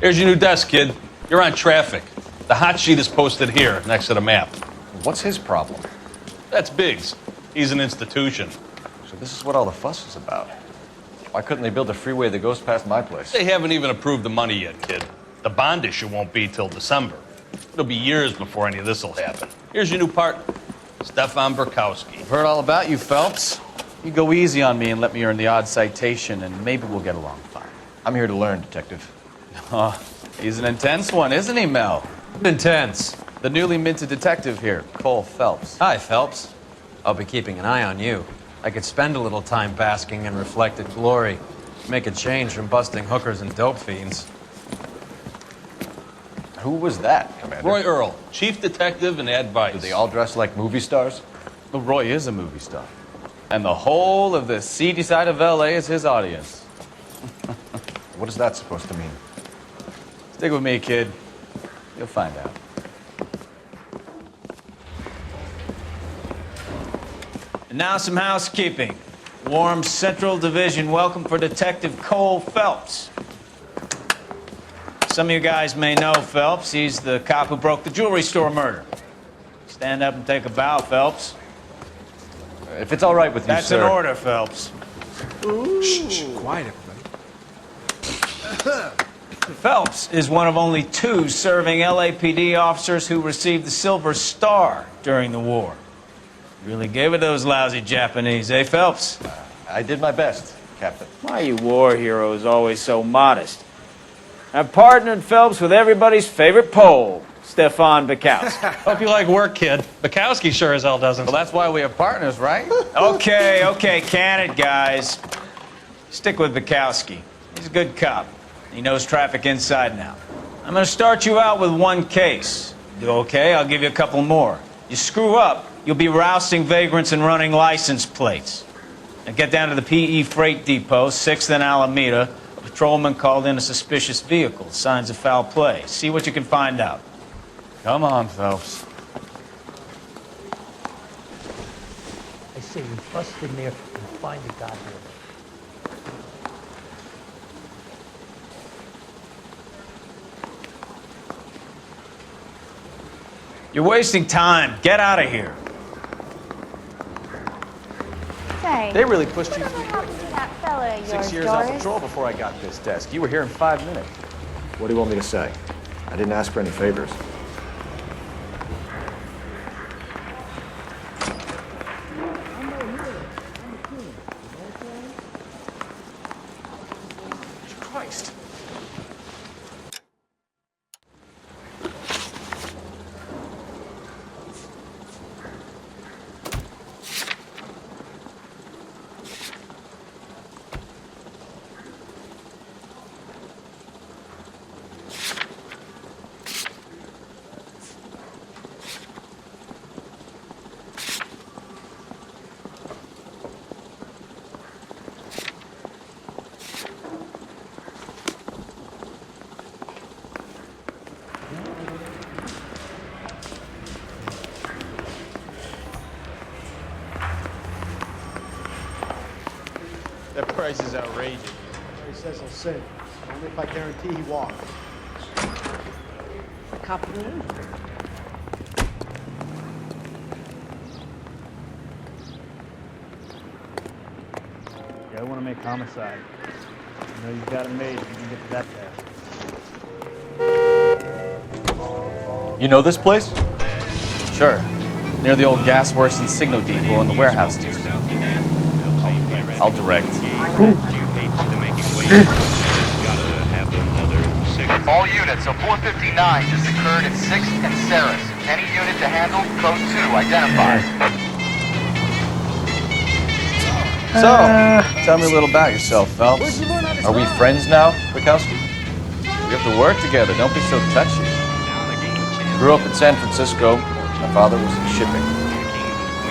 Here's your new desk, kid. You're on traffic. The hot sheet is posted here, next to the map. What's his problem? That's Biggs. He's an institution. So this is what all the fuss is about. Why couldn't they build a freeway that goes past my place? They haven't even approved the money yet, kid. The bond issue won't be till December. It'll be years before any of this will happen. Here's your new partner, Stefan Burkowski. I've heard all about you, Phelps. You go easy on me and let me earn the odd citation, and maybe we'll get along fine. I'm here to learn, Detective. Oh, he's an intense one, isn't he, Mel? Intense. The newly minted detective here, Cole Phelps. Hi, Phelps. I'll be keeping an eye on you. I could spend a little time basking in reflected glory. Make a change from busting hookers and dope fiends. Who was that, Commander? Roy Earl, chief detective and advice. Do they all dress like movie stars? Well, Roy is a movie star. And the whole of the seedy side of L.A. is his audience. What is that supposed to mean? Stick with me, kid. You'll find out. And now some housekeeping. Warm Central Division welcome for Detective Cole Phelps. Some of you guys may know Phelps. He's the cop who broke the jewelry store murder. Stand up and take a bow, Phelps. If it's all right with you, That's sir. an order, Phelps. Shh, quiet, everybody. Phelps is one of only 2 serving LAPD officers who received the Silver Star during the war. Really gave it those lousy Japanese, eh, Phelps? I did my best, Captain. Why are you war heroes always so modest? I've partnered Phelps with everybody's favorite Pole, Stefan Bukowski. Hope you like work, kid. Bukowski sure as hell doesn't. Well, that's why we have partners, right? Okay, can it, guys. Stick with Bukowski. He's a good cop. He knows traffic inside and out. I'm going to start you out with 1 case. Do okay? I'll give you a couple more. You screw up, you'll be rousting vagrants and running license plates. Now get down to the PE Freight Depot, 6th and Alameda. A patrolman called in a suspicious vehicle. Signs of foul play. See what you can find out. Come on, Phelps. I say you bust in there and find the goddamn. You're wasting time. Get out of here. Say, They really pushed you what through happened to that fella of 6 yours, years on Doris? patrol before I got this desk. You were here in 5 minutes. What do you want me to say? I didn't ask for any favors. Christ. That price is outrageous. He says he'll sing. Only if I guarantee he walks. Cop it in. Yeah, I want to make homicide. You know, you've got it made if you can get to that fast. You know this place? Sure. Near the old gas works and signal depot in the warehouse district. I'll direct. All units, a 459 just occurred at 6th and Saris. Any unit to handle, code 2, identified. So, tell me a little about yourself, Phelps. Are we friends now, Bukowski? We have to work together. Don't be so touchy. Grew up in San Francisco. My father was in shipping.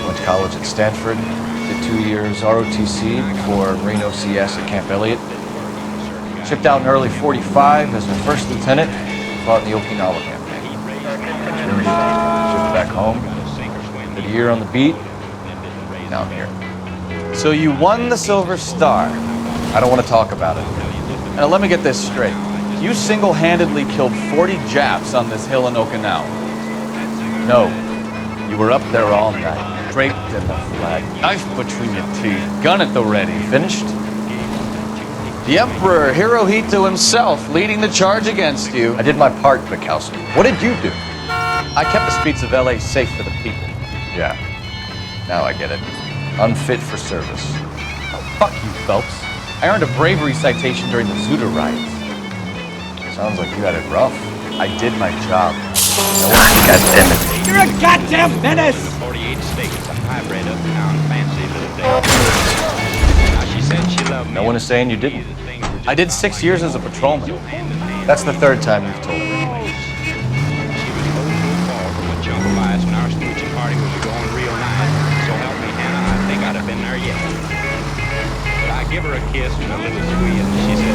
Went to college at Stanford. Did 2 years ROTC before Reno CS at Camp Elliott. Shipped out in early '45 as a first lieutenant. Fought in the Okinawa campaign. Shipped back home. Did a year on the beat. Now I'm here. So you won the Silver Star. I don't want to talk about it. Now let me get this straight. You single-handedly killed 40 Japs on this hill in Okinawa. No, you were up there all night, draped in the flag, knife between your teeth, gun at the ready. Finished? The Emperor Hirohito himself leading the charge against you. I did my part, Bukowski. What did you do? I kept the streets of LA safe for the people. Yeah, now I get it. Unfit for service. Oh, fuck you, Phelps. I earned a bravery citation during the Zuda riots. Sounds like you had it rough. I did my job. No one goddamn it. You're a goddamn menace! 48 states, a hybrid uptown fancy little day. Now she said she loved me. No one is saying you didn't. I did 6 years as a patrolman. That's the third time you've told me. She was cold to a fall from a jump of ice when our smooching party was going real nice. So help me, Hannah, I think I'd have been there yet. But I give her a kiss and a little squeeze, and she said,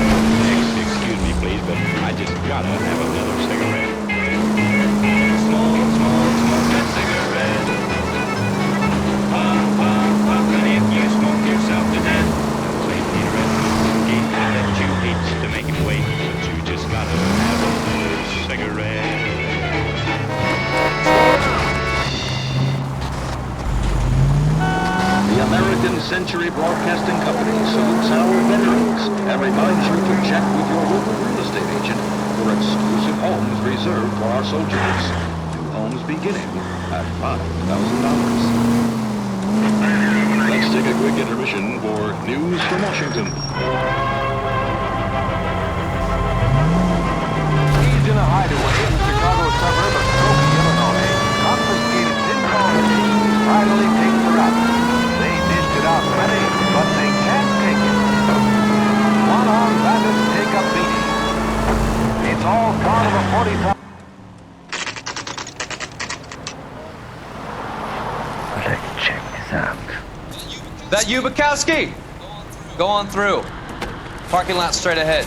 excuse me, please, but I just gotta have another cigarette. Smoke that cigarette. Puff, and if you smoke yourself to death, don't say Peter, gave me that you hate to make him wait, but you just gotta have another cigarette. The American Century Broadcasting Company salutes our veterans and reminds you to check with your local real estate agent for exclusive homes reserved for our soldiers. New homes beginning at $5,000. Let's take a quick intermission for news from Washington. Seized in a hideaway in the Chicago suburb of Skokie, Illinois, confiscated 10 car machines finally take the rap. They dished it out plenty, but they can't take it. One-armed bandits take a beating. It's all part of a 45. Let's check this out. That you, Bukowski? Go on through. Parking lot straight ahead.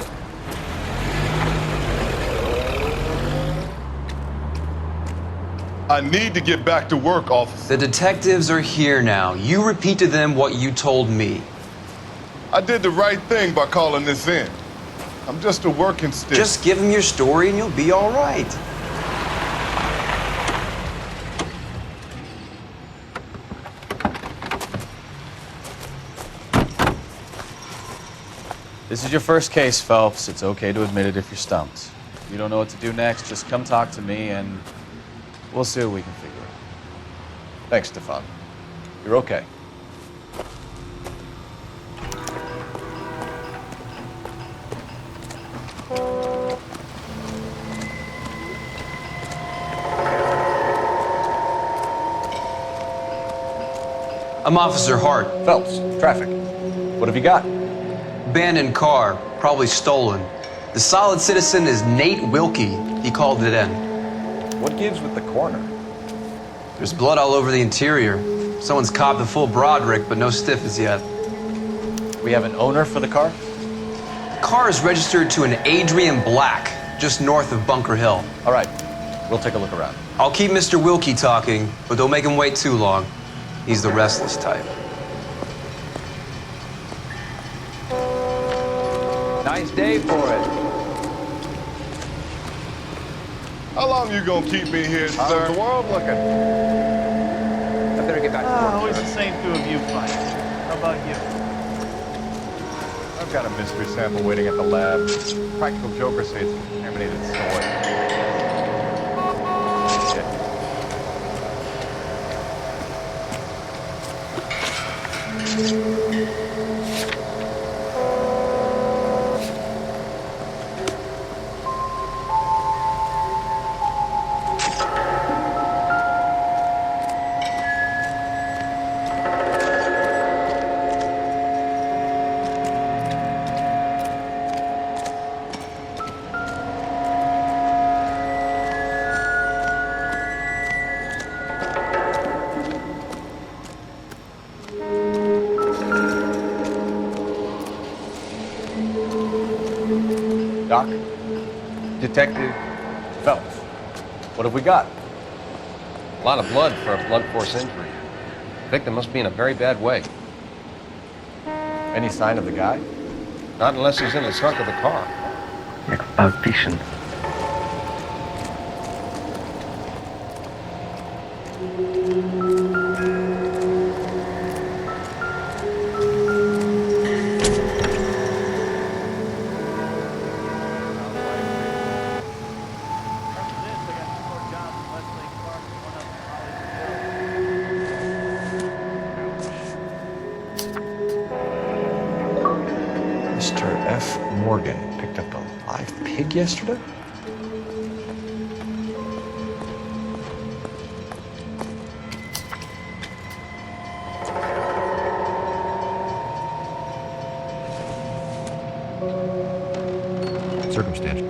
I need to get back to work, officer. The detectives are here now. You repeat to them what you told me. I did the right thing by calling this in. I'm just a working stick. Just give them your story and you'll be all right. This is your first case, Phelps. It's okay to admit it if you're stumped. If you don't know what to do next, just come talk to me and we'll see what we can figure out. Thanks, Stefan. You're okay. I'm Officer Hart. Phelps, traffic. What have you got? Abandoned car, probably stolen. The solid citizen is Nate Wilkie. He called it in. What gives with the corner? There's blood all over the interior. Someone's copped the full Broderick, but no stiff as yet. We have an owner for the car? The car is registered to an Adrian Black, just north of Bunker Hill. All right, we'll take a look around. I'll keep Mr. Wilkie talking, but don't make him wait too long. He's the restless type. Nice day for it. How long you gonna keep me here, sir? How's the world looking? I better get back to work. Always the same two of you fighting. How about you? I've got a mystery sample waiting at the lab. Practical jokers say it's contaminated soy. Doc? Detective Phelps. What have we got? A lot of blood for a blunt force injury. The victim must be in a very bad way. Any sign of the guy? Not unless he's in the trunk of the car. Jak w Pulp Fiction. Mr. F. Morgan picked up a live pig yesterday? Circumstantial.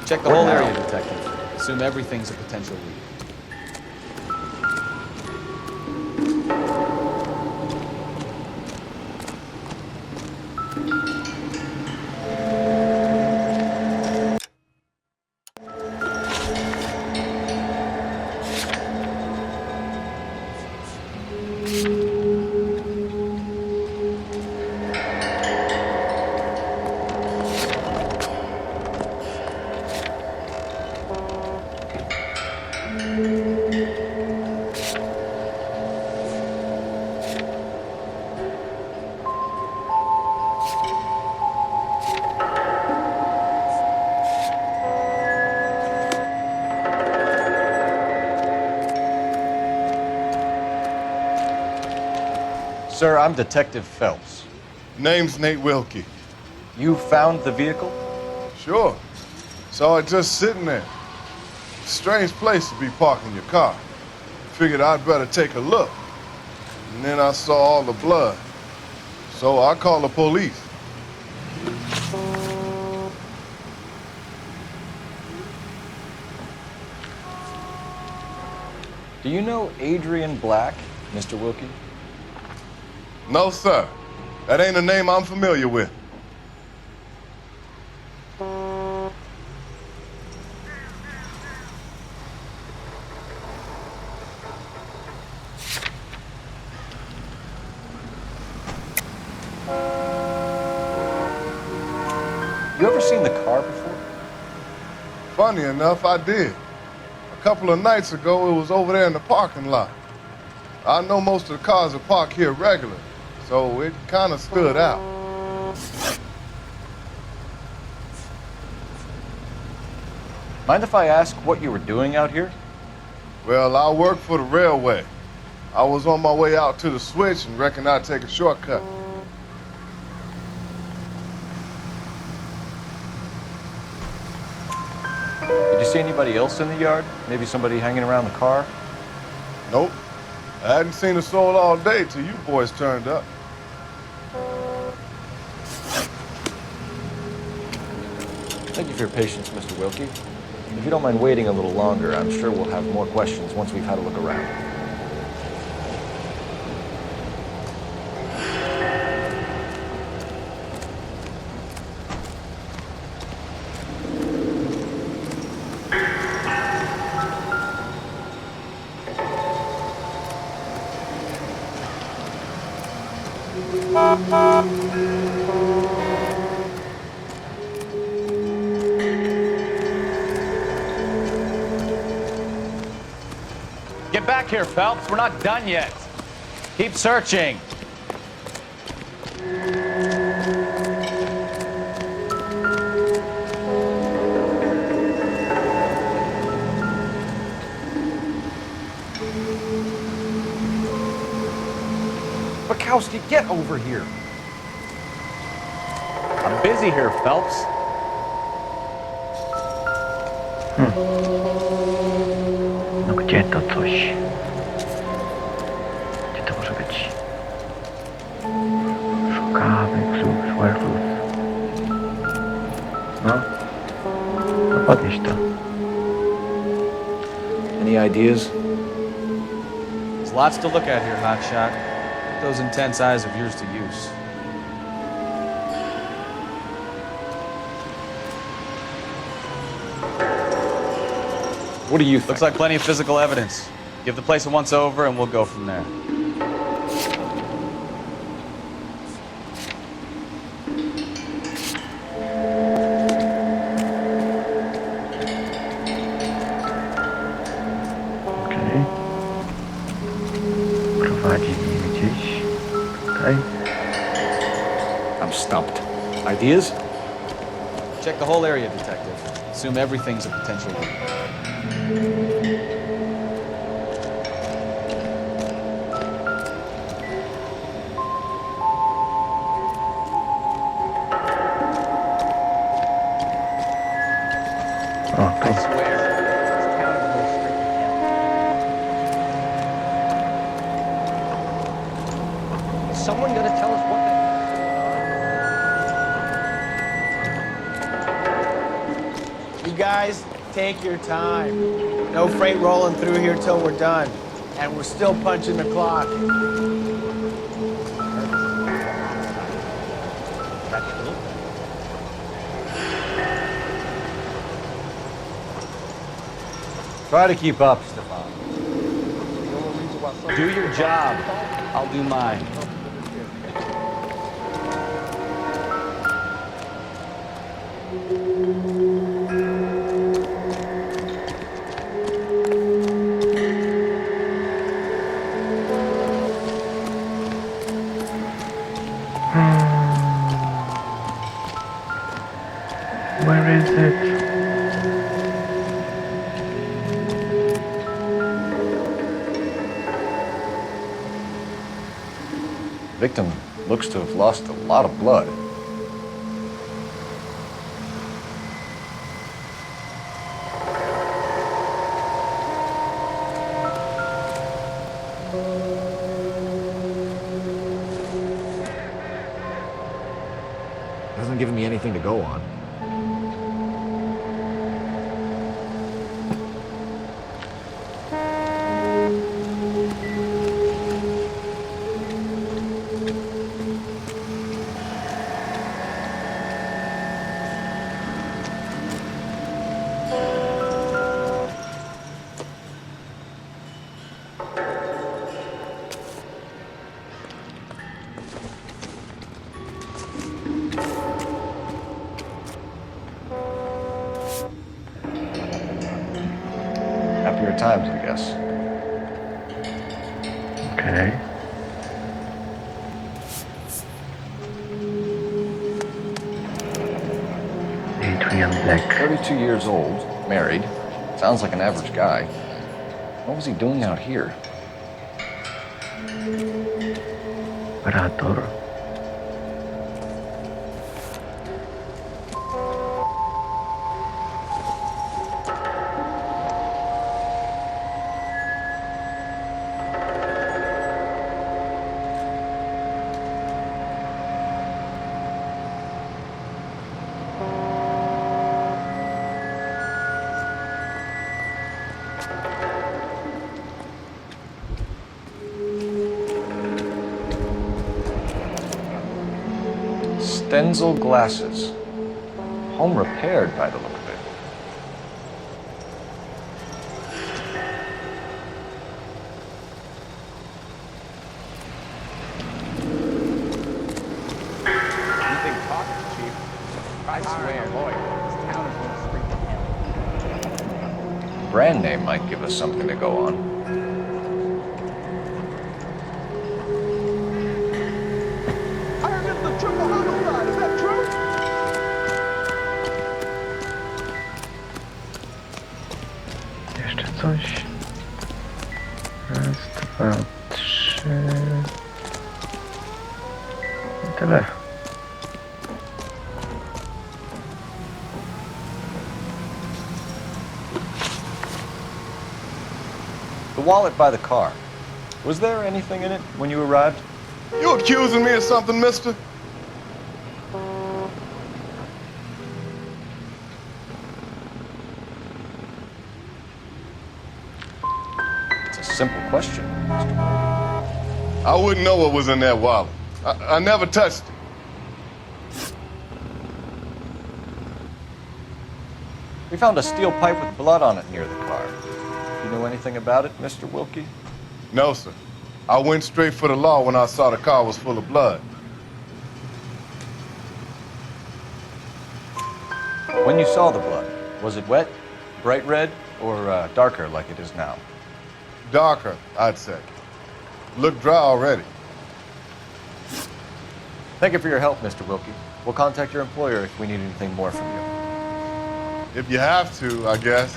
Check the whole area, Detective. Assume everything's a potential lead. Sir, I'm Detective Phelps. Name's Nate Wilkie. You found the vehicle? Sure. Saw it just sitting there. Strange place to be parking your car. Figured I'd better take a look. And then I saw all the blood. So I called the police. Do you know Adrian Black, Mr. Wilkie? No, sir. That ain't a name I'm familiar with. You ever seen the car before? Funny enough, I did. A couple of nights ago, it was over there in the parking lot. I know most of the cars are parked here regular, so it kind of stood out. Mind if I ask what you were doing out here? Well, I work for the railway. I was on my way out to the switch and reckoned I'd take a shortcut. Did you see anybody else in the yard? Maybe somebody hanging around the car? Nope. I hadn't seen a soul all day till you boys turned up. Thank you for your patience, Mr. Wilkie. If you don't mind waiting a little longer, I'm sure we'll have more questions once we've had a look around. Get back here, Phelps. We're not done yet. Keep searching. Wachowski, get over here. I'm busy here, Phelps. No gdzie to coś? Gdzie to może być? Szukamy psów, szwerfów. No. No podnieś to. Any ideas? There's lots to look at here, hotshot. Put those intense eyes of yours to use. What do you think? Looks like plenty of physical evidence. Give the place a once-over, and we'll go from there. Okej. Prowadzi mnie gdzieś. Tutaj. I'm stumped. Ideas? Check the whole area, detective. Assume everything's a potential lead. O, tu. Is someone gonna tell us what You guys, take your time. No freight rolling through here till we're done. And we're still punching the clock. Try to keep up, Stefan. Do your job. I'll do mine. Where is it? Victim looks to have lost a lot of blood. Hasn't given me anything to go on. Happier times, I guess. Okay. Adrian Black. 32 years old, married. Sounds like an average guy. What was he doing out here? Operator. Denzel glasses. Home repaired by the look of it. Anything talking, Chief? I swear, lawyer, this town is going to street to hell. Brand name might give us something to go on. Jeszcze coś. Raz, dwa, trzy. I tyle. The wallet by the car. Was there anything in it when you arrived? You accusing me of something, mister? a simple question. I wouldn't know what was in that wallet. I never touched it. We found a steel pipe with blood on it near the car. You know anything about it, Mr. Wilkie? No, sir. I went straight for the law when I saw the car was full of blood. When you saw the blood, was it wet, bright red, or darker like it is now? Darker, I'd say. Looked dry already. Thank you for your help, Mr. Wilkie. We'll contact your employer if we need anything more from you. If you have to, I guess.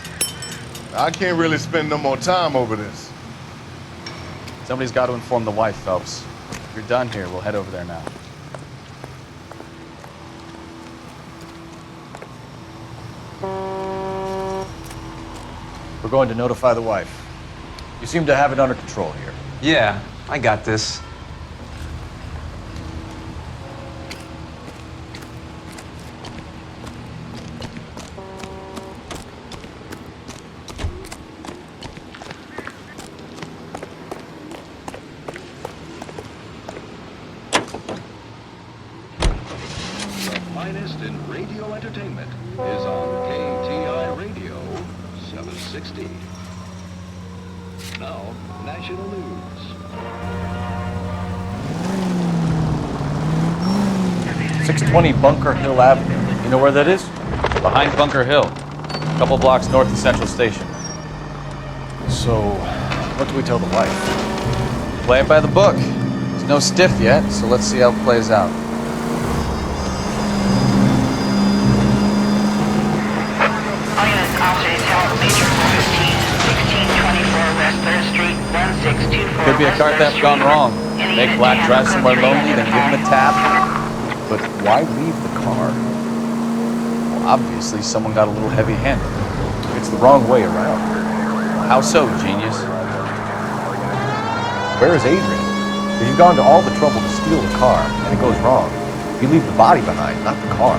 I can't really spend no more time over this. Somebody's got to inform the wife, Phelps. If you're done here, we'll head over there now. We're going to notify the wife. You seem to have it under control here. Yeah, I got this. The finest in radio entertainment is on KTI Radio 760. Now, national news. 620 Bunker Hill Avenue. You know where that is? Behind Bunker Hill, a couple blocks north of Central Station. So, what do we tell the wife? Play it by the book. There's no stiff yet, so let's see how it plays out. Could be a car theft gone wrong. Make Black drive somewhere lonely, then give him a tap. But why leave the car? Well, obviously, someone got a little heavy-handed. It's the wrong way around. How so, genius? Where is Adrian? If you've gone to all the trouble to steal the car, and it goes wrong, you leave the body behind, not the car.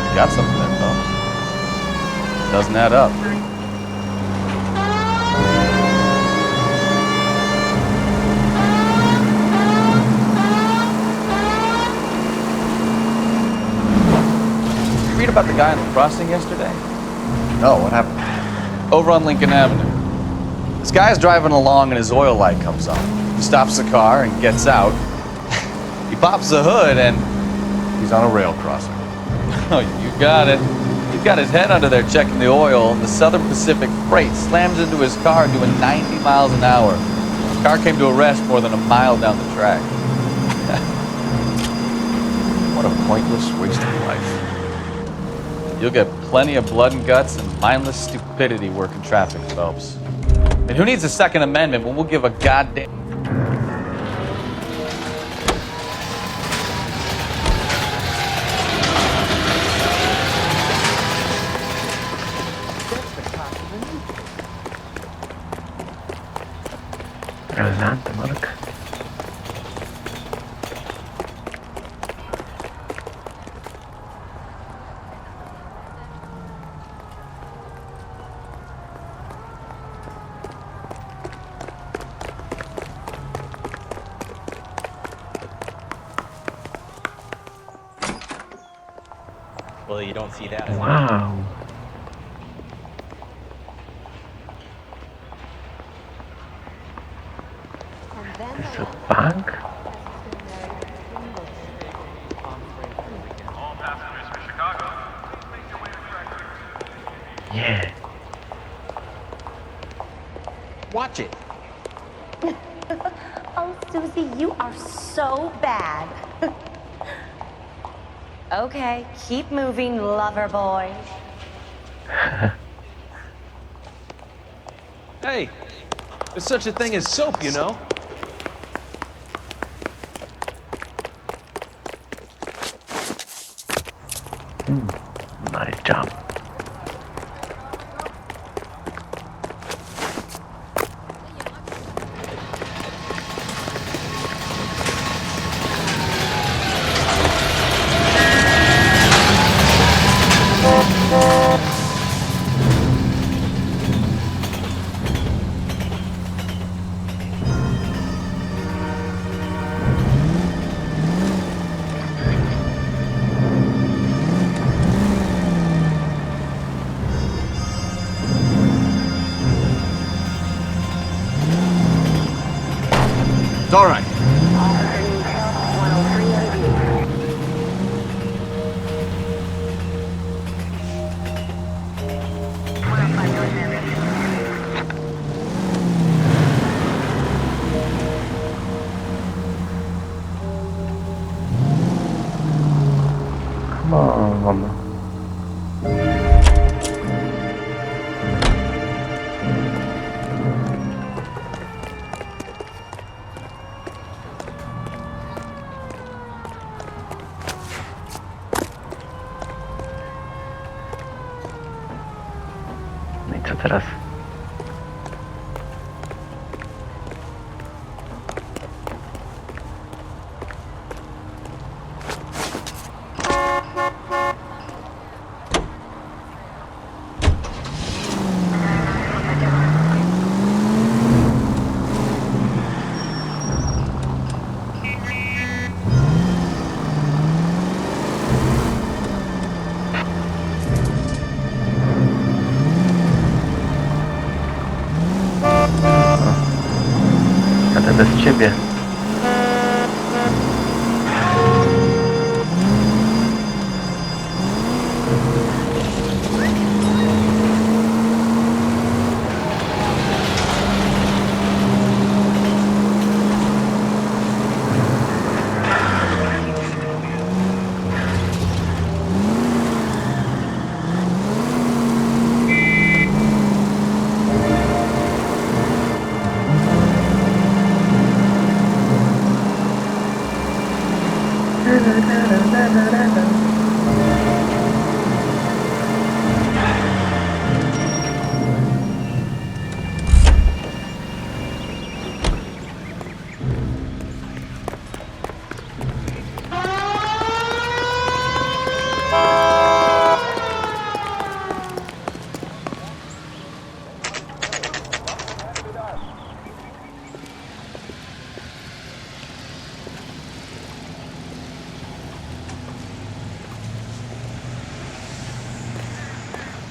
You got something there, Phelps. Doesn't add up. Read about the guy on the crossing yesterday? No, what happened? Over on Lincoln Avenue. This guy's driving along and his oil light comes on. He stops the car and gets out. He pops the hood and he's on a rail crossing. Oh, you got it. He's got his head under there checking the oil, and the Southern Pacific Freight slams into his car doing 90 miles an hour. The car came to a rest more than a mile down the track. What a pointless waste of life. You'll get plenty of blood and guts and mindless stupidity working traffic, Phelps. And who needs a Second Amendment when we'll give a goddamn... Razem, Mark. Well, you don't see that. Wow. It's a bank? Yeah. Watch it. Oh, Susie, you are so bad. Okay, keep moving, lover boy. Hey, there's such a thing as soap, you know? Nice job. It's all right. Come on. No i co teraz? Jadę bez ciebie.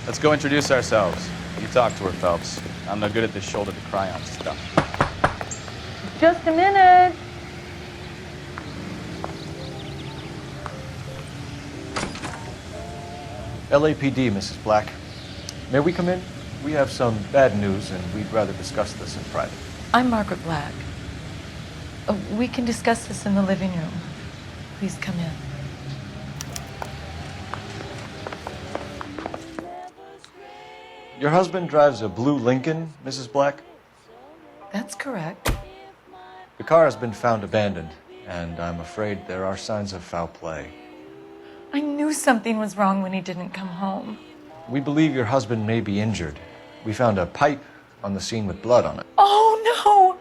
Let's go introduce ourselves. You talk to her, Phelps. I'm no good at this shoulder to cry on stuff. Just a minute. LAPD, Mrs. Black. May we come in? We have some bad news, and we'd rather discuss this in private. I'm Margaret Black. We can discuss this in the living room. Please come in. Your husband drives a blue Lincoln, Mrs. Black? That's correct. The car has been found abandoned, and I'm afraid there are signs of foul play. I knew something was wrong when he didn't come home. We believe your husband may be injured. We found a pipe on the scene with blood on it. Oh no!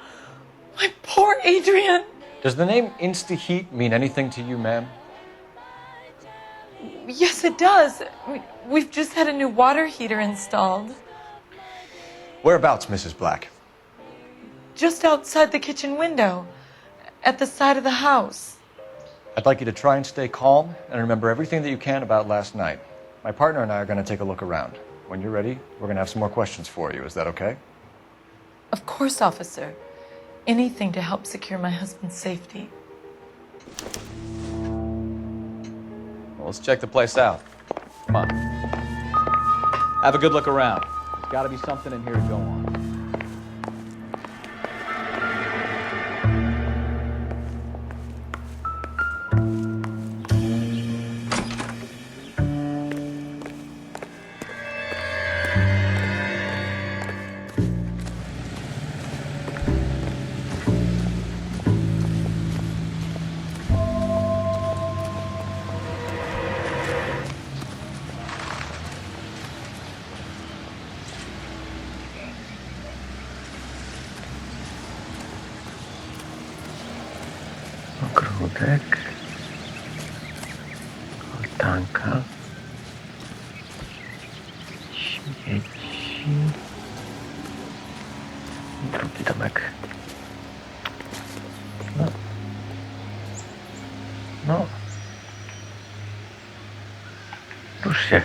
My poor Adrian! Does the name Insta-Heat mean anything to you, ma'am? Yes, it does. We've just had a new water heater installed. Whereabouts, Mrs. Black? Just outside the kitchen window, at the side of the house. I'd like you to try and stay calm and remember everything that you can about last night. My partner and I are going to take a look around. When you're ready, we're going to have some more questions for you. Is that okay? Of course, officer. Anything to help secure my husband's safety. Well, let's check the place out. Come on. Have a good look around. There's got to be something in here to go on. Ogródek, altanka, śmieci, drugi domek. No, rusz się.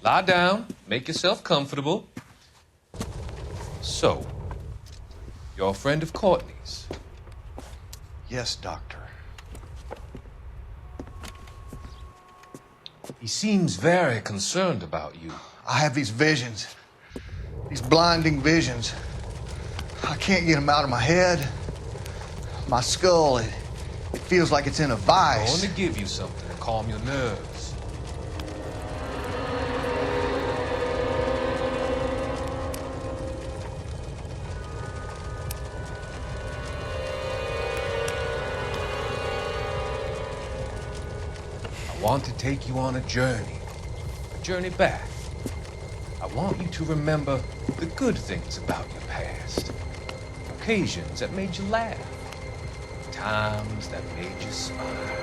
Lie down, make yourself comfortable. So, you're a friend of Courtney's? Yes, Doctor. He seems very concerned about you. I have these visions, these blinding visions. I can't get them out of my head. My skull, it feels like it's in a I vice. want to give you something to calm your nerves. I want to take you on a journey back. I want you to remember the good things about your past, occasions that made you laugh, times that made you smile.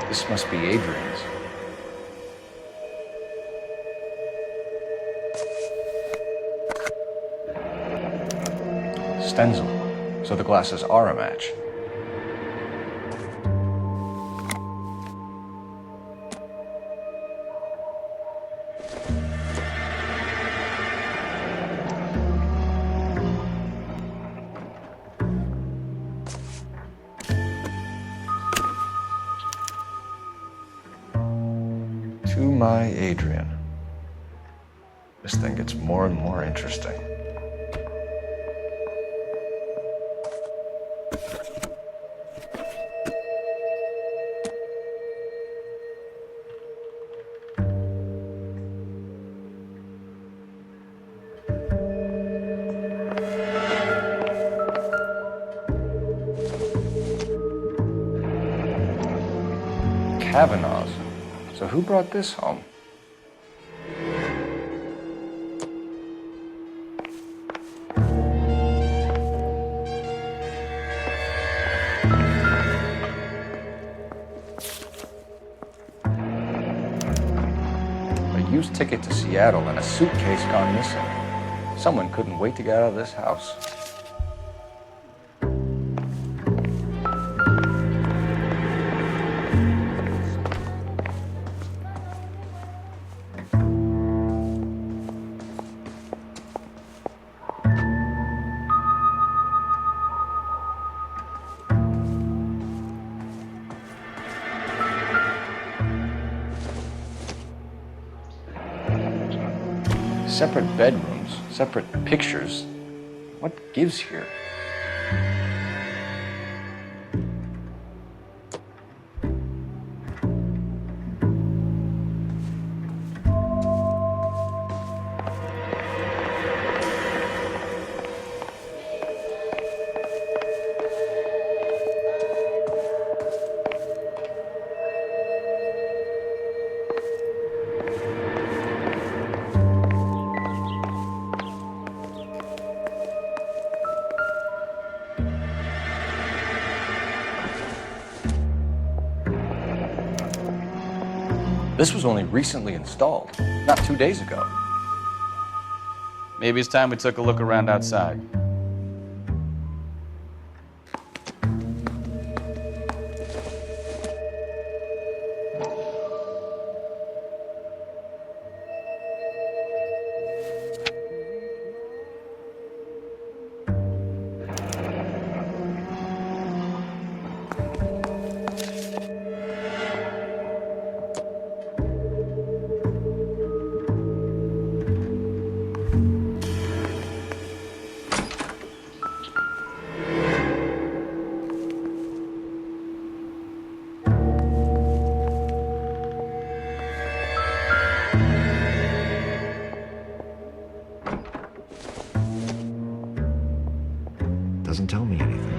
This must be Adrian's. Stencil. So the glasses are a match. To my Adrian. This thing gets more and more interesting. Kavanaugh's. So who brought this home? A used ticket to Seattle and a suitcase gone missing. Someone couldn't wait to get out of this house. Separate bedrooms, separate pictures. What gives here? This was only recently installed, not 2 days ago. Maybe it's time we took a look around outside. doesn't tell me anything.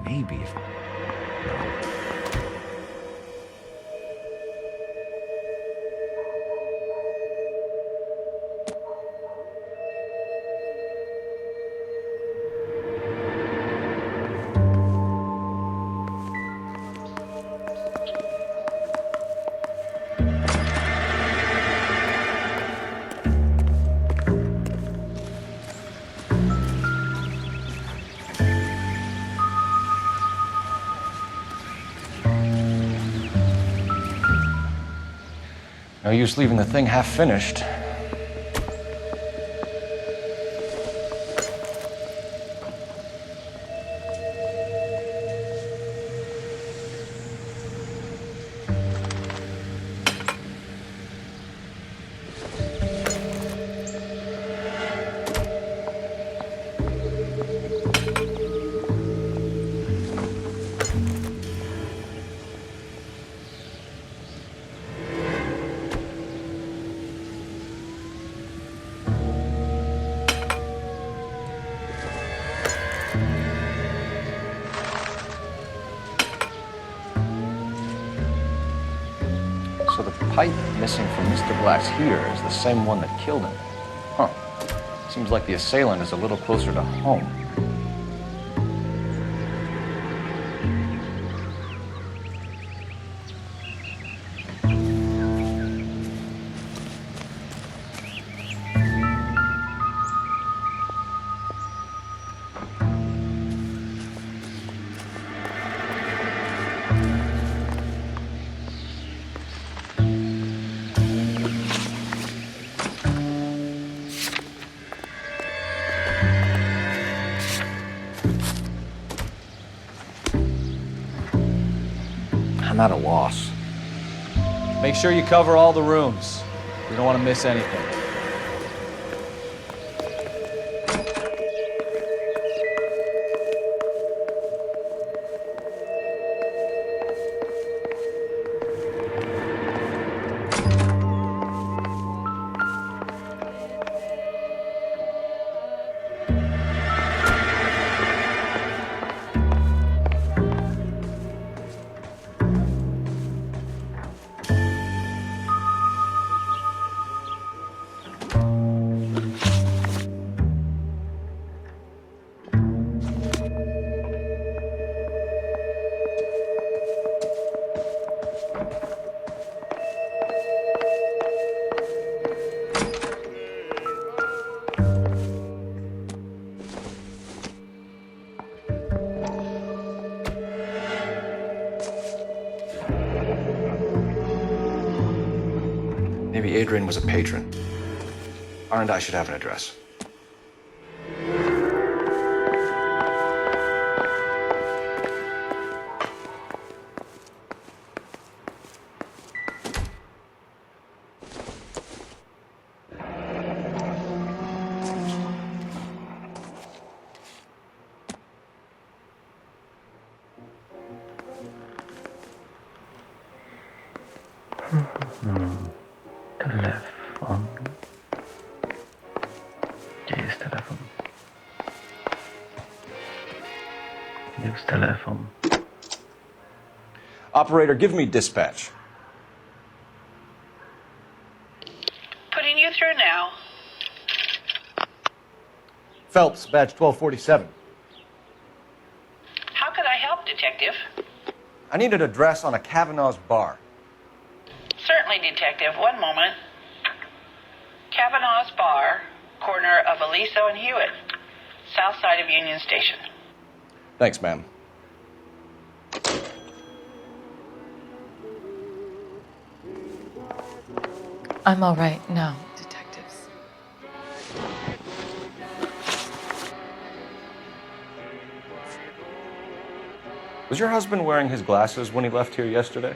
Maybe if... No use leaving the thing half finished. So the pipe missing from Mr. Black's here is the same one that killed him. Huh. Seems like the assailant is a little closer to home. I'm at a loss. Make sure you cover all the rooms. We don't want to miss anything. Maybe Adrian was a patron. R&I should have an address. Telefon. Gdzie jest telefon? Gdzie jest telefon? Operator, give me dispatch. Putting you through now. Phelps, badge 1247. How could I help, Detective? I need an address on a Kavanaugh's bar. Certainly, Detective. One moment. Kavanaugh's Bar, corner of Aliso and Hewitt, south side of Union Station. Thanks, ma'am. I'm all right now, detectives. Was your husband wearing his glasses when he left here yesterday?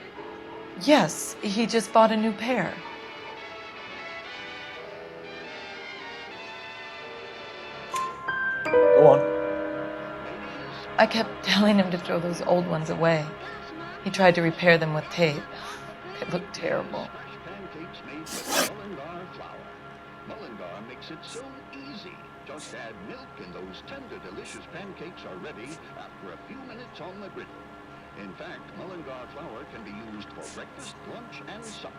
Yes, he just bought a new pair. Go on. I kept telling him to throw those old ones away. He tried to repair them with tape. They looked terrible. Mullingar makes it so easy. Just add milk and those tender, delicious pancakes are ready after a few minutes on the griddle. In fact, Mullingar flour can be used for breakfast, lunch, and supper.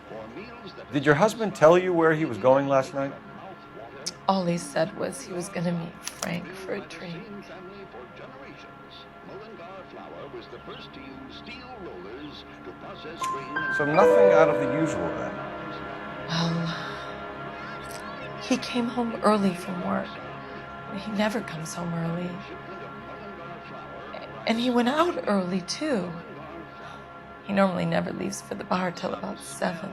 For meals that... Did your husband tell you where he was going last night? All he said was he was going to meet Frank for a drink. Mullingar flour was the first to use steel rollers to process grain. So nothing out of the usual then. Well, he came home early from work. He never comes home early. And he went out early, too. He normally never leaves for the bar till about 7.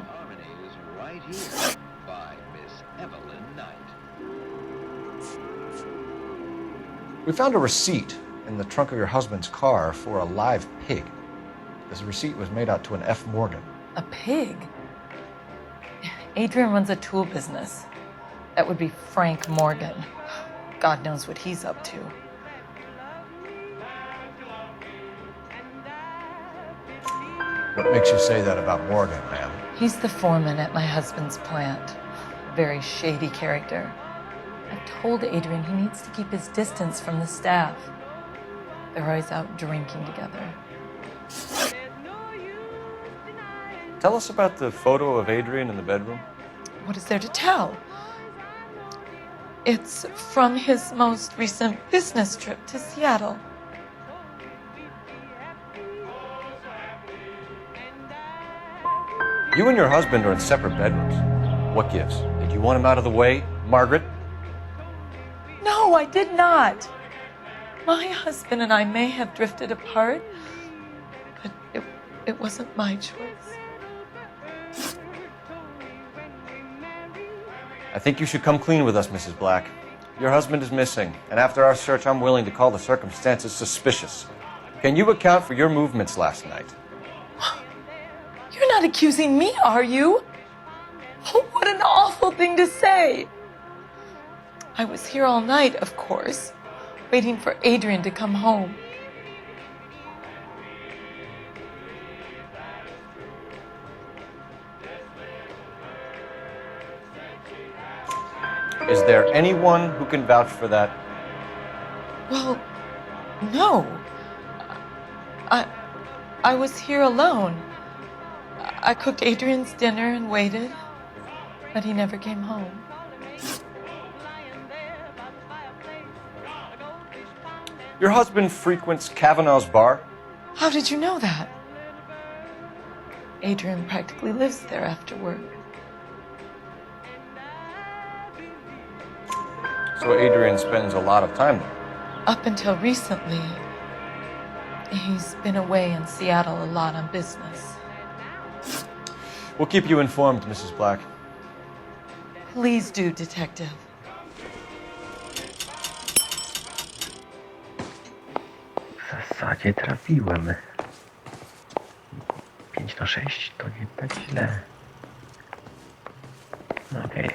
Right here by Miss Evelyn Knight. We found a receipt in the trunk of your husband's car for a live pig. This receipt was made out to an F. Morgan. A pig? Adrian runs a tool business. That would be Frank Morgan. God knows what he's up to. What makes you say that about Morgan, ma'am? He's the foreman at my husband's plant. A very shady character. I've told Adrian he needs to keep his distance from the staff. They're always out drinking together. Tell us about the photo of Adrian in the bedroom. What is there to tell? It's from his most recent business trip to Seattle. You and your husband are in separate bedrooms. What gives? Did you want him out of the way, Margaret? No, I did not. My husband and I may have drifted apart, but it wasn't my choice. I think you should come clean with us, Mrs. Black. Your husband is missing, and after our search, I'm willing to call the circumstances suspicious. Can you account for your movements last night? You're not accusing me, are you? What an awful thing to say. I was here all night, of course, waiting for Adrian to come home. Is there anyone who can vouch for that? Well, no. I was here alone. I cooked Adrian's dinner and waited, but he never came home. Your husband frequents Kavanaugh's bar? How did you know that? Adrian practically lives there after work. So Adrian spends a lot of time there? Up until recently, he's been away in Seattle a lot on business. We'll keep you informed, Mrs. Black. Please do, detective. W zasadzie trafiłem. 5/6 to nie tak źle. Okej.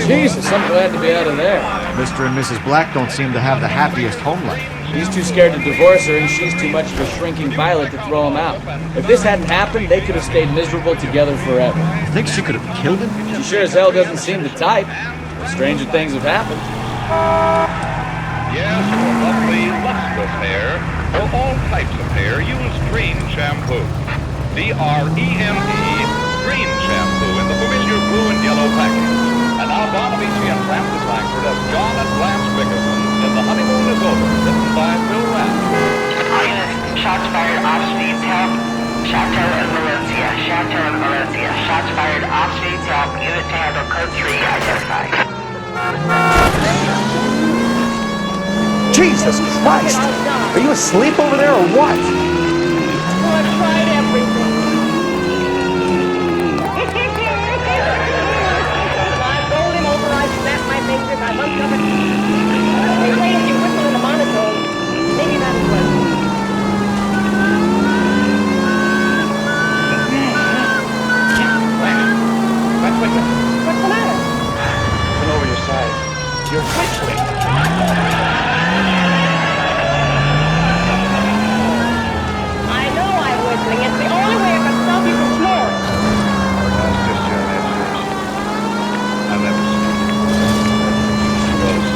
Jesus, I'm glad to be out of there. Mr. and Mrs. Black don't seem to have the happiest home life. He's too scared to divorce her, and she's too much of a shrinking violet to throw him out. If this hadn't happened, they could have stayed miserable together forever. You think she could have killed him? She sure as hell doesn't seem the type. Stranger things have happened. Yes, for lovely, lustrous hair, or all types of hair, use Green shampoo. D-R-E-M-E, Dream Shampoo in the familiar blue and yellow package. And now Podoba Ci and Francis Langford as John and Blanche Bickerson in The Honeymoon is Over, written by Bill Rapp. Shots fired off Steve's help. Chateau and Valencia. Chateau and Valencia. Shots fired off Steve's help. Unit to handle code 3 identified. Jesus Christ! Are you asleep over there or what? Well, I've tried everything. I rolled him over, I snapped my fingers, I bumped up it. They say if you whistle in a monotone, maybe that'll work. What's the matter? Turn over your side. You're whistling. I know I'm whistling. It's the only way I can stop you from snoring. That's just your answers. I've never seen it. Close.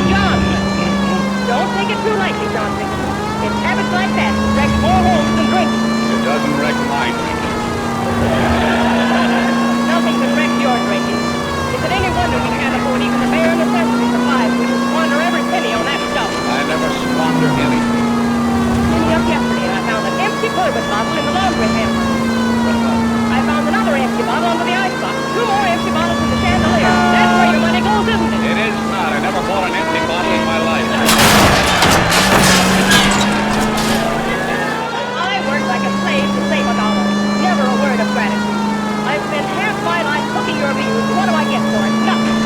John! Don't take it too lightly, Johnson. It's habits like that that wreck more homes than drinking. It doesn't wreck my drinking. Nothing can wreck your drinking. Is it any wonder we can't afford even the bare necessities of life? We should squander every penny on that stuff. I never squander anything. Cleaning up yesterday, and I found an empty bourbon bottle in the laundry hamper. I found another empty bottle under the icebox. 2 more empty bottles in the chandelier. That's where your money goes, isn't it? It is not. I never bought an empty bottle in my life. I work like a slave to save a dollar. Never a word of gratitude. I've spent half my life cooking your meals. What do I get for it? Nothing.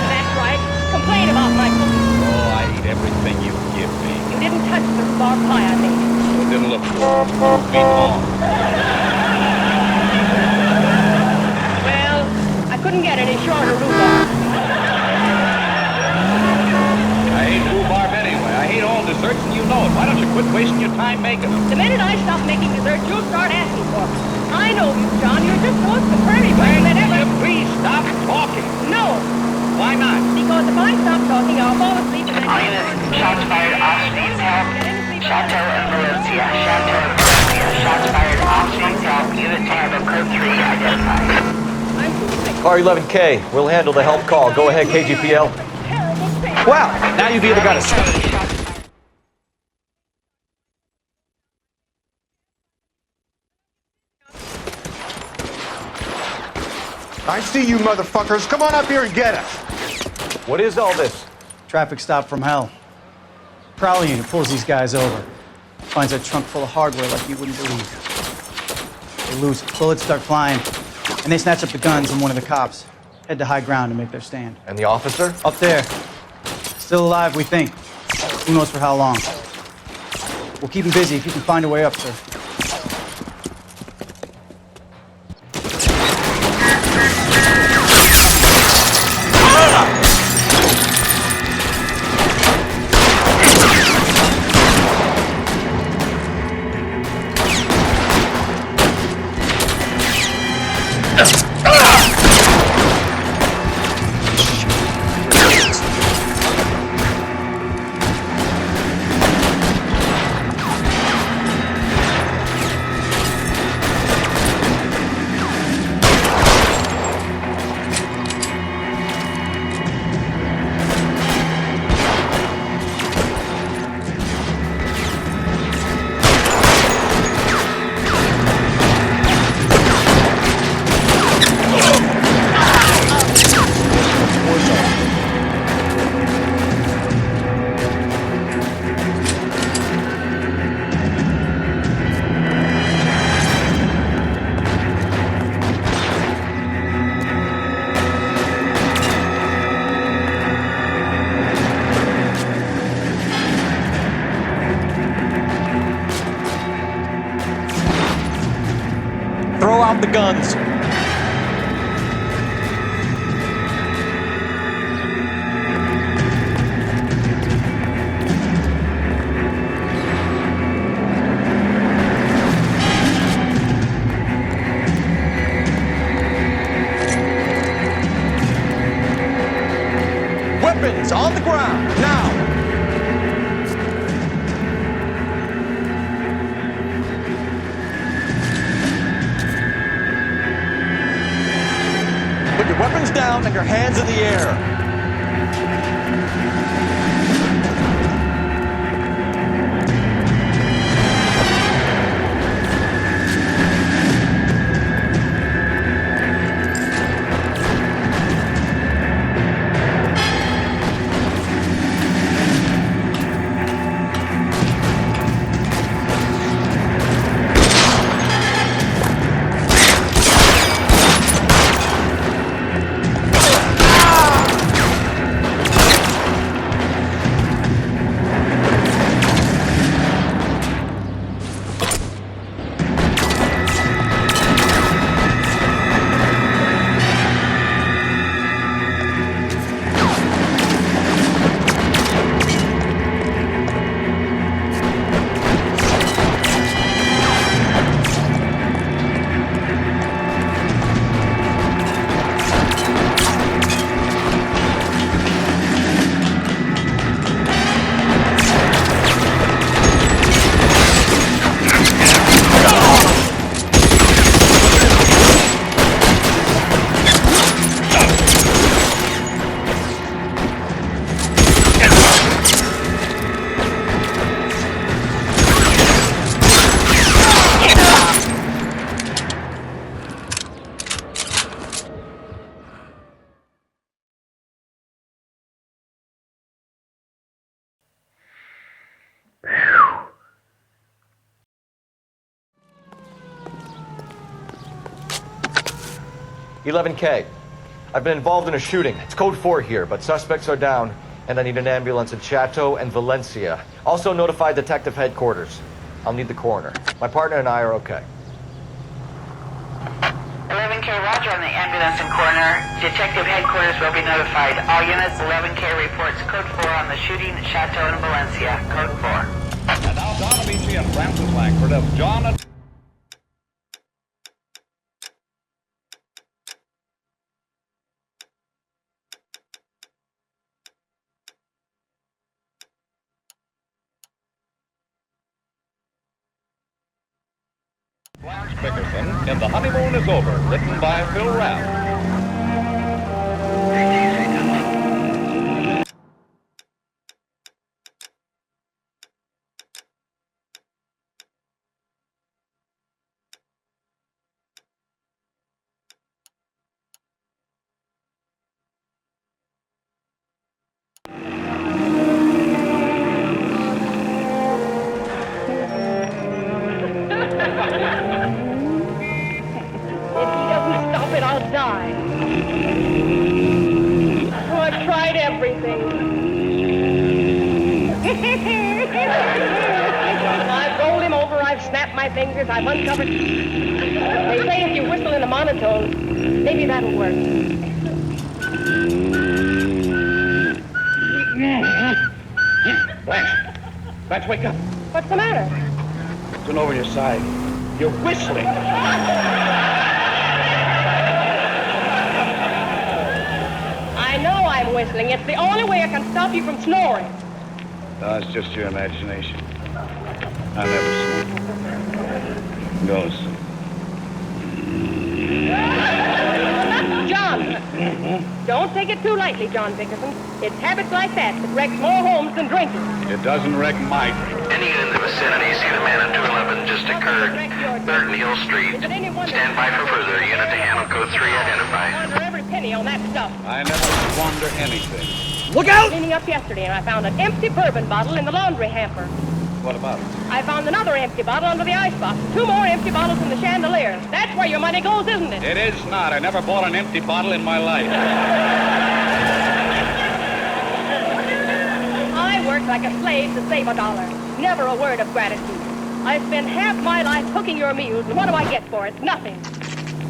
That's right. Complain about my cooking. Oh, I eat everything you give me. You didn't touch the rhubarb pie I made. It didn't look good. Sweet on. Well, I couldn't get any shorter rhubarb. I hate rhubarb anyway. I hate all desserts, and you know it. Why don't you quit wasting your time making them? The minute I stop making dessert, you'll start asking for it. I know you, John. You're just the most prairie bird that ever... Please stop talking. No. Why not? Because if I stop talking, I'll fall asleep and then... Shots fired off Steve's help. Chateau and Valencia. Chateau and Valencia. Shots fired off Steve's help. Unit to handle code 3 identified. Car 11K, we'll handle the help call. Go ahead, KGPL. Wow, now you've either got a... I see you motherfuckers. Come on up here and get us. What is all this? Traffic stop from hell. Prowl unit pulls these guys over. Finds a trunk full of hardware like you wouldn't believe. They lose it. Bullets start flying. And they snatch up the guns and one of the cops. Head to high ground and make their stand. And the officer? Up there. Still alive, we think. Who knows for how long. We'll keep him busy if you can find a way up, sir. Throw out the guns. Weapons on the ground, now! Put your weapons down and your hands in the air. $11K. I've been involved in a shooting. It's code 4 here, but suspects are down, and I need an ambulance in Chateau and Valencia. Also notify detective headquarters. I'll need the coroner. My partner and I are okay. 11K, roger on the ambulance and coroner. Detective headquarters will be notified. All units, 11K reports code 4 on the shooting at Chateau and Valencia. Code 4. And now Podoba Ci and Francis Langford of John... Bickerson in The Honeymoon is Over, written by Phil Rapp. I'll die. Oh, I've tried everything. I've rolled him over, I've snapped my fingers, I've uncovered... They say if you whistle in a monotone, maybe that'll work. Blanche, wake up. What's the matter? Turn over your side. You're whistling. I know I'm whistling. It's the only way I can stop you from snoring. No, it's just your imagination. I never sleep. Go sleep. John! Don't take it too lightly, John Bickerson. It's habits like that wrecks more homes than drinking. It doesn't wreck Mike. Any unit in the vicinity, see the man at 211 just occurred. 3rd Neal Street. Stand by for further. Unit to handle code 3 identified. Squander every penny on that stuff. I never squander anything. Look out! Cleaning up yesterday, and I found an empty bourbon bottle in the laundry hamper. What about it? I found another empty bottle under the icebox. 2 more empty bottles in the chandelier. That's where your money goes, isn't it? It is not. I never bought an empty bottle in my life. I worked like a slave to save $1. Never a word of gratitude. I spent half my life cooking your meals, and what do I get for it? Nothing.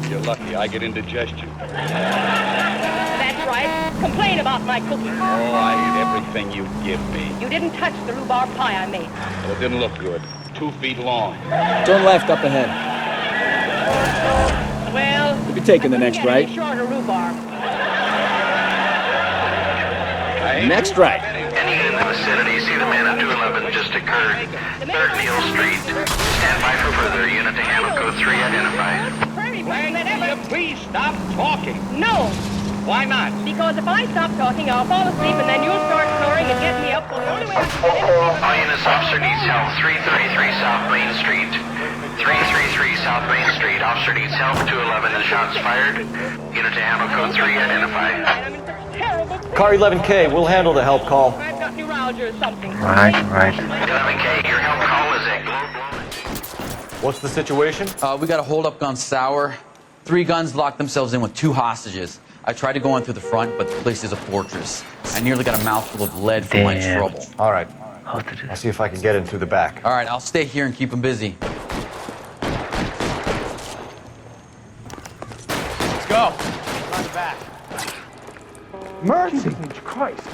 You're lucky. I get indigestion. That's right. Complain about my cooking. Oh, I eat everything you give me. You didn't touch the rhubarb pie I made. Well, it didn't look good. 2 feet long. Turn left up ahead. Well, We'll be taking the next right. Shorter rhubarb. I Next right. Any in the vicinity, see the man at 211 just occurred. 3rd Neal Street. Stand by for further. Unit to handle code 3 identified. Please stop talking. No, Why not? because if I stop talking, I'll fall asleep and then you'll start snoring and get me up. So the only way I can get anything... All units, officer needs help. 333 South Main Street. 333 South Main Street. Officer needs help. 211 and shots fired. Unit to handle code 3 identified. Car 11K, we'll handle the help call. I've got neuralgia or something. Right. 11K, your help call is at Globe. What's the situation? We got a hold-up gone sour. 3 guns locked themselves in with 2 hostages. I tried to go in through the front, but the place is a fortress. I nearly got a mouthful of lead from my trouble. All right. I'll see if I can get in through the back. All right, I'll stay here and keep them busy. Let's go. On the back. Mercy, Christ.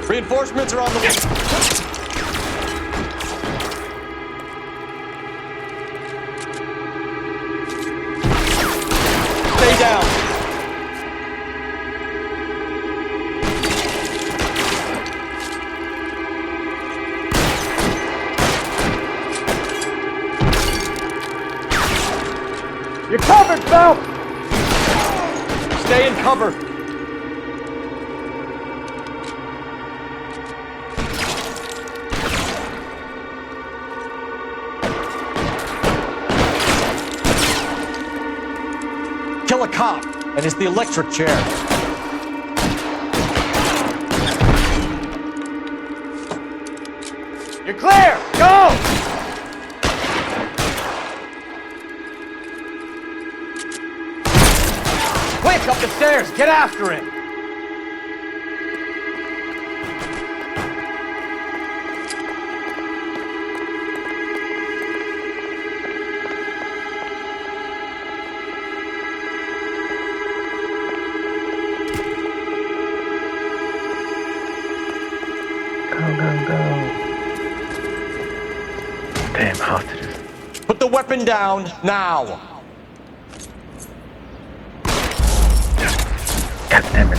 Reinforcements are on the way. Stay down. You're covered, Phelps! Stay in cover. Kill a cop, and it's the electric chair. You're clear! Go! Quick, up the stairs! Get after him! Damn hostages. Put the weapon down, now! God damn it.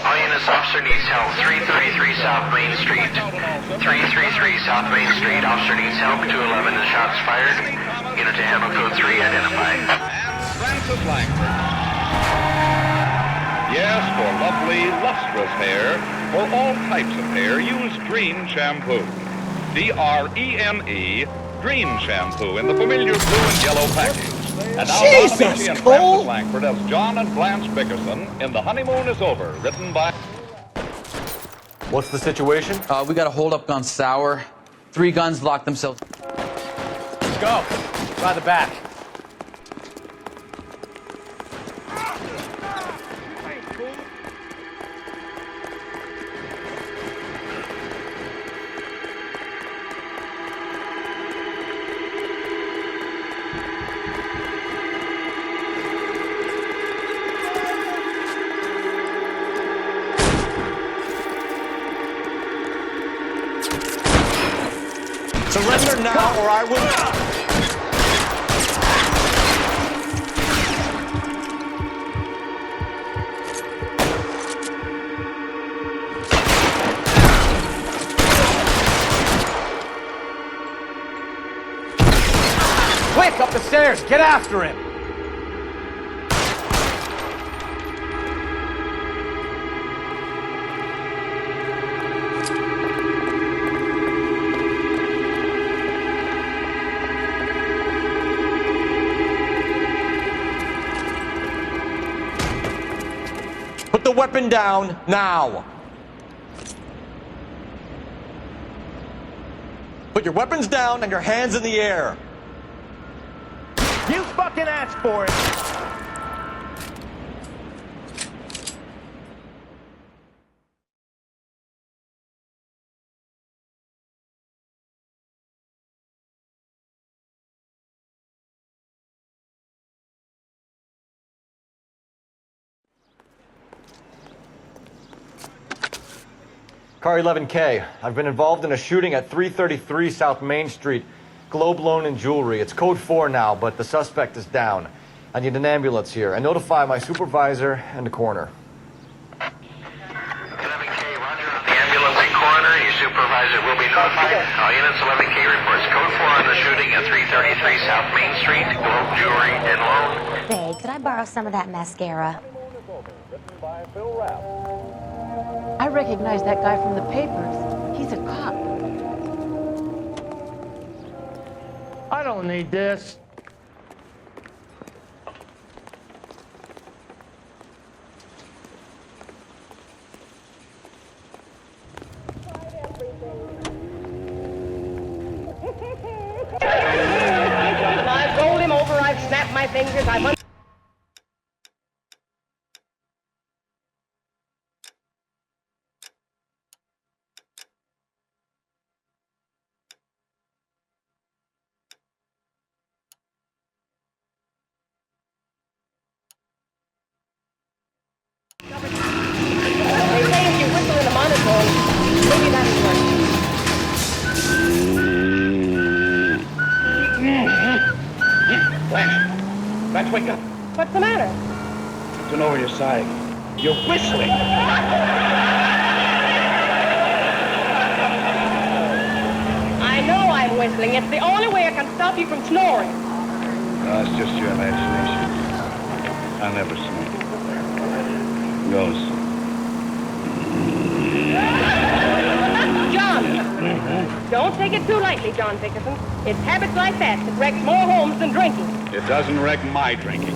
All units, officer needs help. 333 South Main Street. 333 South Main Street. Officer needs help. 211 and shots fired. Unit to handle code 3 identified. Francis Langford. Yes, for lovely, lustrous hair, for all types of hair, use Dream Shampoo. D-R-E-M-E, Dream Shampoo in the familiar blue and yellow package. And now Jesus, Podoba Ci and Cole! Francis Langford as John and Blanche Bickerson in The Honeymoon is Over, written by... What's the situation? We got a hold-up gone sour. 3 guns locked themselves... Let's go. By the back. Surrender now, or I will... Quick, up the stairs! Get after him! Put the weapon down, now! Put your weapons down and your hands in the air. You fucking asked for it! Car 11K, I've been involved in a shooting at 333 South Main Street. Globe loan and jewelry. It's code 4 now, but the suspect is down. I need an ambulance here. I notify my supervisor and the coroner. 11K, roger on the ambulance and coroner. Your supervisor will be notified. All units, 11K reports code 4 on the shooting at 333 South Main Street. Globe jewelry and loan. Babe, could I borrow some of that mascara? I recognize that guy from the papers. He's a cop. I don't need this. I've rolled him over, I've snapped my fingers, I've... They say if you whistle in the monotone, maybe that'll work. Let's wake up. What's the matter? Turn over your side. You're whistling. I know I'm whistling. It's the only way I can stop you from snoring. No, it's just your imagination. I never snore. Goes. John! Don't take it too lightly, John Dickerson. It's habits like that that wrecks more homes than drinking. It doesn't wreck my drinking.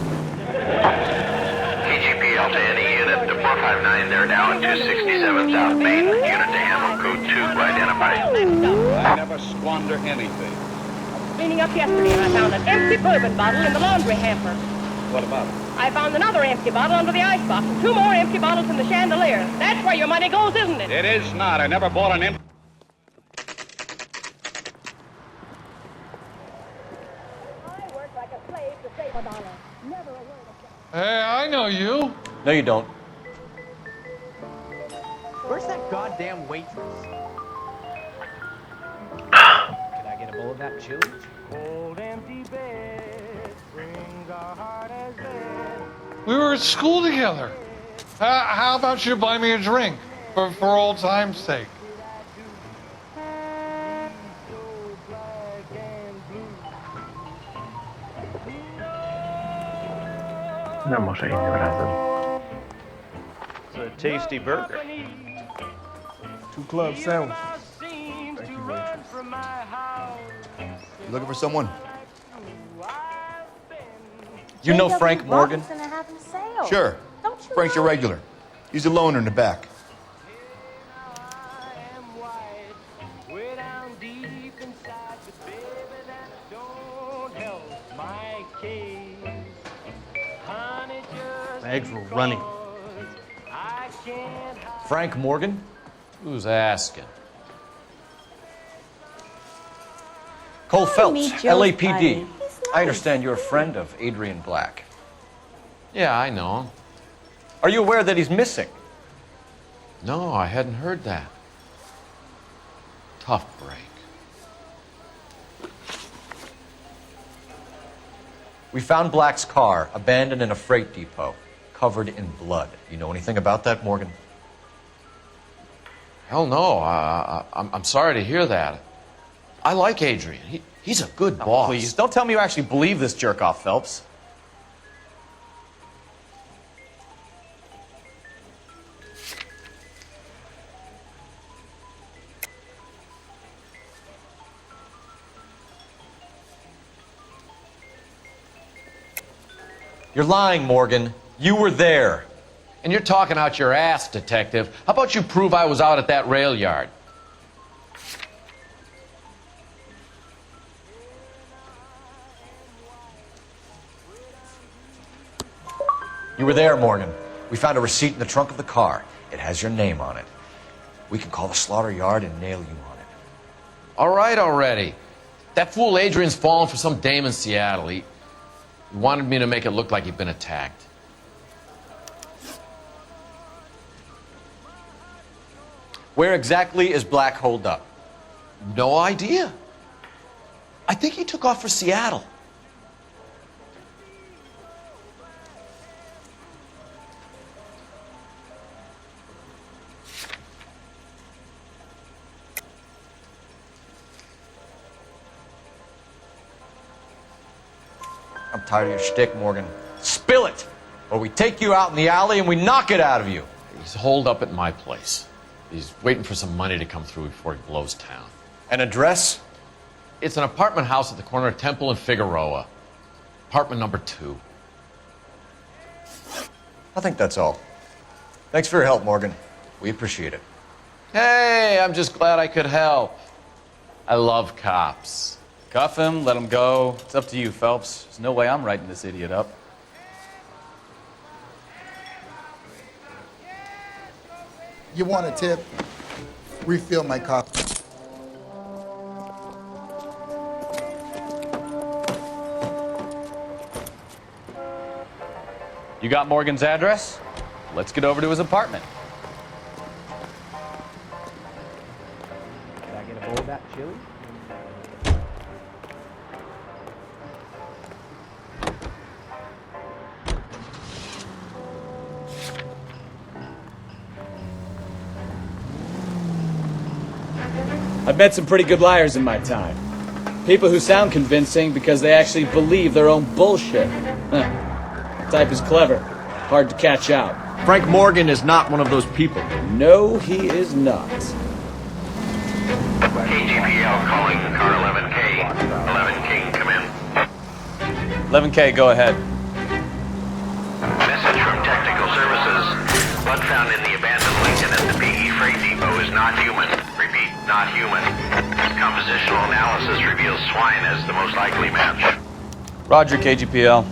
KGP Alpha NE unit to 459, they're down 267 South Main. Unit to handle code 2 identified. I never squander anything. Cleaning up yesterday and I found an empty bourbon bottle in the laundry hamper. What about it? I found another empty bottle under the icebox and 2 more empty bottles in the chandelier. That's where your money goes, isn't it? It is not. I never bought an empty... I work like a slave to save $1. Never a word of that. Hey, I know you. No, you don't. Where's that goddamn waitress? Can I get a bowl of that chili? Cold empty bed brings our heart as lead. We were at school together. How about you buy me a drink for old time's sake? No, może innym razem. It's a tasty burger. 2 club sandwiches. Thank you, waitress. You looking for someone? You know Frank Morgan? Robinson are having a sale. Sure. Don't you Frank's your know? regular. He's a loner in the back. My eggs were running. Frank Morgan? Who's asking? Cole Phelps, meet Joe's buddy. LAPD. I understand you're a friend of Adrian Black. Yeah, I know him. Are you aware that he's missing? No, I hadn't heard that. Tough break. We found Black's car abandoned in a freight depot, covered in blood. You know anything about that, Morgan? Hell no. I'm sorry to hear that. I like Adrian. He's a good boss. Please, don't tell me you actually believe this jerk-off, Phelps. You're lying, Morgan. You were there. And you're talking out your ass, detective. How about you prove I was out at that rail yard? You were there, Morgan. We found a receipt in the trunk of the car. It has your name on it. We can call the slaughter yard and nail you on it. All right already. That fool Adrian's fallen for some dame in Seattle. He wanted me to make it look like he'd been attacked. Where exactly is Black holed up? No idea. I think he took off for Seattle. I'm tired of your shtick, Morgan. Spill it, or we take you out in the alley and we knock it out of you. He's holed up at my place. He's waiting for some money to come through before he blows town. An address? It's an apartment house at the corner of Temple and Figueroa. Apartment number 2. I think that's all. Thanks for your help, Morgan. We appreciate it. Hey, I'm just glad I could help. I love cops. Cuff him, let him go. It's up to you, Phelps. There's no way I'm writing this idiot up. You want a tip? Refill my coffee. You got Morgan's address? Let's get over to his apartment. Can I get a bowl of that chili? I've met some pretty good liars in my time. People who sound convincing because they actually believe their own bullshit. The type is clever, hard to catch out. Frank Morgan is not one of those people. No, he is not. KGPL calling car 11K. 11K, come in. 11K, go ahead. Message from Technical Services. Blood found in the abandoned Lincoln at the PE Freight Depot is not human. Repeat, not human. Compositional analysis reveals swine as the most likely match. Roger, KGPL.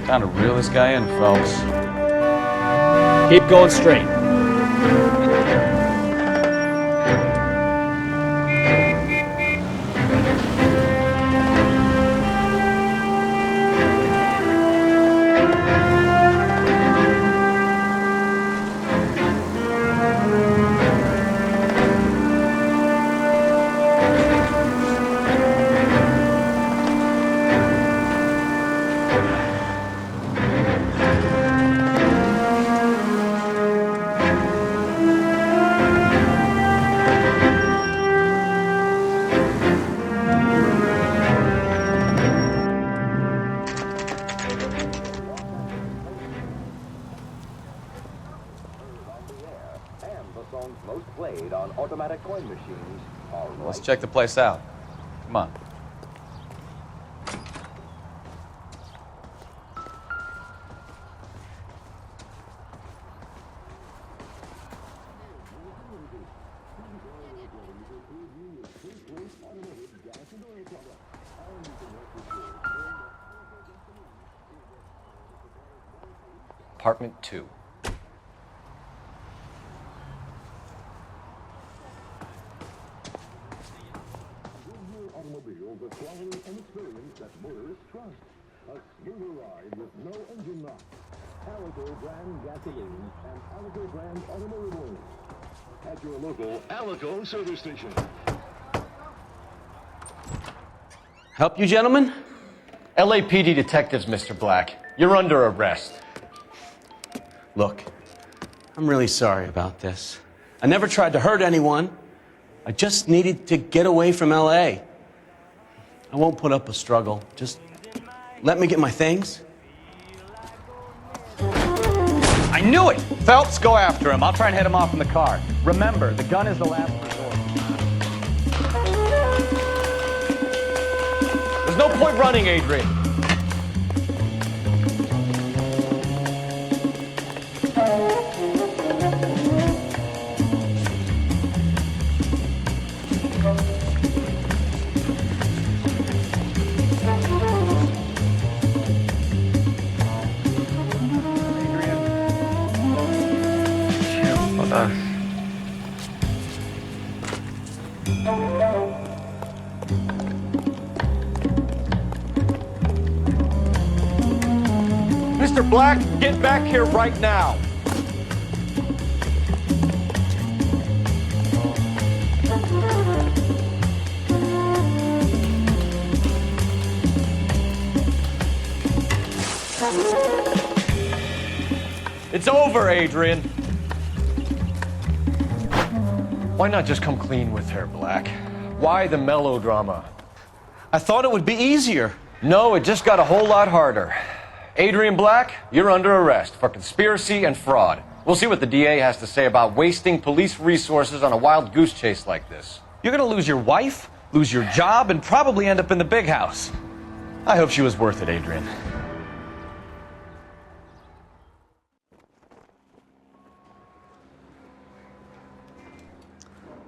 Time to reel this guy in, Phelps. Keep going straight. Let's check the place out. Come on. Apartment 2. Automobile, the quality and experience that motorists trust. A smoother ride with no engine knock. Alico brand gasoline and Alico brand automotive oil. At your local Alico service station. Help you, gentlemen? LAPD detectives, Mr. Black. You're under arrest. Look, I'm really sorry about this. I never tried to hurt anyone. I just needed to get away from LA. I won't put up a struggle. Just let me get my things. I knew it! Phelps, go after him. I'll try and head him off in the car. Remember, the gun is the last resort. There's no point running, Adrian. Mr. Black, get back here right now. It's over, Adrian. Why not just come clean with her, Black? Why the melodrama? I thought it would be easier. No, it just got a whole lot harder. Adrian Black, you're under arrest for conspiracy and fraud. We'll see what the DA has to say about wasting police resources on a wild goose chase like this. You're gonna lose your wife, lose your job, and probably end up in the big house. I hope she was worth it, Adrian.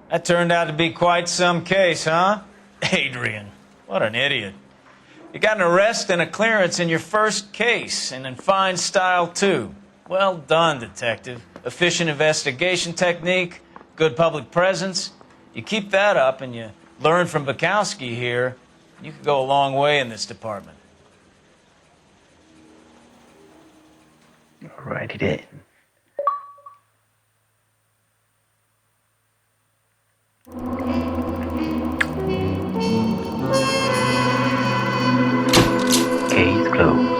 That turned out to be quite some case, huh? Adrian, what an idiot. You got an arrest and a clearance in your first case, and in fine style, too. Well done, detective. Efficient investigation technique, good public presence. You keep that up and you learn from Bukowski here, you could go a long way in this department. Alrighty then. Case closed.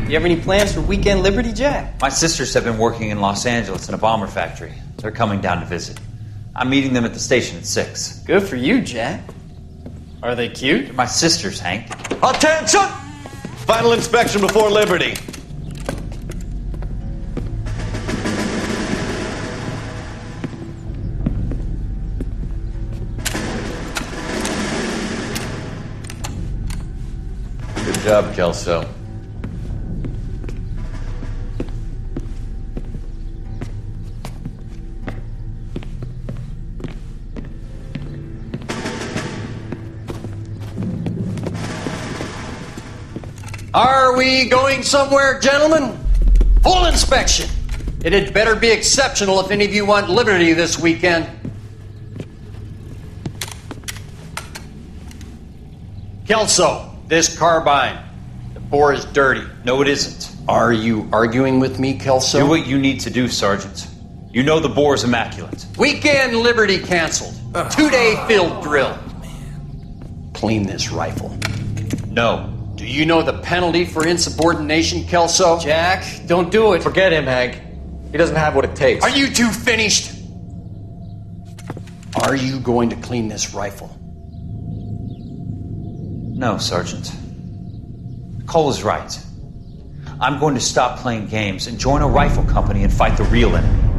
You have any plans for weekend Liberty, Jack? My sisters have been working in Los Angeles in a bomber factory. They're coming down to visit. I'm meeting them at the station at 6. Good for you, Jack. Are they cute? They're my sisters, Hank. Attention! Final inspection before Liberty. Good job, Kelso. Are we going somewhere, gentlemen? Full inspection. It had better be exceptional if any of you want liberty this weekend. Kelso, this carbine. The bore is dirty. No, it isn't. Are you arguing with me, Kelso? Do what you need to do, Sergeant. You know the bore is immaculate. Weekend liberty canceled. 2-day field drill. Clean this rifle. No. Do you know the penalty for insubordination, Kelso? Jack, don't do it. Forget him, Hank. He doesn't have what it takes. Are you two finished? Are you going to clean this rifle? No, Sergeant. Cole is right. I'm going to stop playing games and join a rifle company and fight the real enemy.